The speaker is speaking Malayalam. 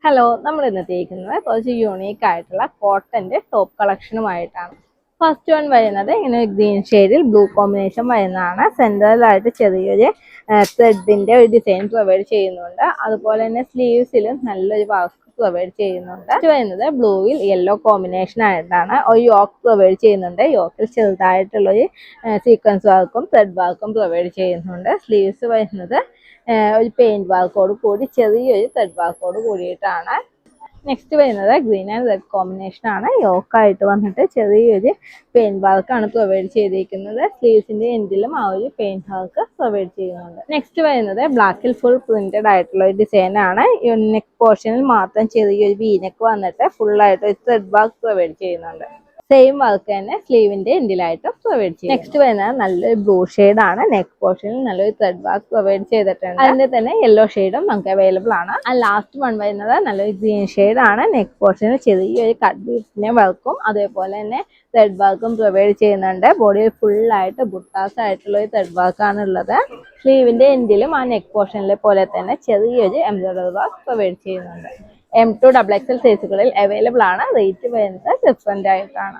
ഹലോ, നമ്മൾ ഇന്നത്തേക്കുന്നത് കുറച്ച് യൂണീക്ക് ആയിട്ടുള്ള കോട്ടന്റെ ടോപ്പ് കളക്ഷനുമായിട്ടാണ്. ഫസ്റ്റ് വൺ വരുന്നത് ഇങ്ങനെ ഗ്രീൻ ഷെയ്ഡിൽ ബ്ലൂ കോമ്പിനേഷൻ വരുന്നതാണ്. സെൻട്രലായിട്ട് ചെറിയൊരു ത്രെഡിന്റെ ഒരു ഡിസൈൻ പ്രൊവൈഡ് ചെയ്യുന്നുണ്ട്. അതുപോലെ തന്നെ സ്ലീവ്സിലും നല്ലൊരു വർക്ക് പ്രൊവൈഡ് ചെയ്യുന്നുണ്ട്. ഇത് വരുന്നത് ബ്ലൂവിൽ യെല്ലോ കോമ്പിനേഷൻ ആയിട്ടാണ്. ഒരു യോക്ക് പ്രൊവൈഡ് ചെയ്യുന്നുണ്ട്. യോക്കിൽ ചെറുതായിട്ടുള്ളൊരു സീക്വൻസ് വർക്കും ത്രെഡ് വർക്കും പ്രൊവൈഡ് ചെയ്യുന്നുണ്ട്. സ്ലീവ്സ് വരുന്നത് ഒരു പെയിന്റ് വർക്കോട് കൂടി ചെറിയൊരു ത്രെഡ് വർക്കോട് കൂടിയിട്ടാണ്. നെക്സ്റ്റ് വരുന്നത് ഗ്രീൻ ആൻഡ് റെഡ് കോമ്പിനേഷൻ ആണ്. യോക്കായിട്ട് വന്നിട്ട് ചെറിയൊരു പെയിന്റ് വർക്കാണ് പ്രൊവൈഡ് ചെയ്തിരിക്കുന്നത്. സ്ലീവ്സിന്റെ എൻഡിലും ആ ഒരു പെയിന്റ് വർക്ക് പ്രൊവൈഡ് ചെയ്യുന്നുണ്ട്. നെക്സ്റ്റ് വരുന്നത് ബ്ലാക്കിൽ ഫുൾ പ്രിന്റഡ് ആയിട്ടുള്ള ഒരു ഡിസൈൻ ആണ്. നെക്ക് പോർഷനിൽ മാത്രം ചെറിയൊരു വീനെക്ക് വന്നിട്ട് ഫുൾ ആയിട്ട് ഒരു ത്രെഡ് വർക്ക് പ്രൊവൈഡ് ചെയ്യുന്നുണ്ട്. സെയിം വർക്ക് തന്നെ സ്ലീവിന്റെ എൻഡിലായിട്ട് പ്രൊവൈഡ് ചെയ്യും. നെക്സ്റ്റ് വരുന്നത് നല്ലൊരു ബ്ലൂ ഷെയ്ഡ് ആണ്. നെക്ക് പോർഷനിൽ നല്ലൊരു ത്രെഡ് വർക്ക് പ്രൊവൈഡ് ചെയ്തിട്ടുണ്ട്. അതിന്റെ തന്നെ യെല്ലോ ഷെയ്ഡും നമുക്ക് അവൈലബിൾ ആണ്. ലാസ്റ്റ് വൺ വരുന്നത് നല്ലൊരു ഗ്രീൻ ഷെയ്ഡ് ആണ്. നെക്ക് പോർഷനിൽ ചെറിയൊരു കട്ട് ബീഡ്സിന്റെ വർക്കും അതേപോലെ തന്നെ ത്രെഡ് വർക്കും പ്രൊവൈഡ് ചെയ്യുന്നുണ്ട്. ബോഡിയിൽ ഫുൾ ആയിട്ട് ബുട്ടാസ് ആയിട്ടുള്ള ഒരു ത്രെഡ് വർക്കാണ് ഉള്ളത്. സ്ലീവിന്റെ എൻഡിലും ആ നെക്ക് പോർഷനിലെ പോലെ തന്നെ ചെറിയൊരു എംബ്രോയിഡറി വർക്ക് പ്രൊവൈഡ് ചെയ്യുന്നുണ്ട്. M2 XXL സൈസുകളിൽ അവൈലബിൾ ആണ്. റേറ്റ് വരുന്നത് ഡിഫറെന്റ് ആയിട്ടാണ്.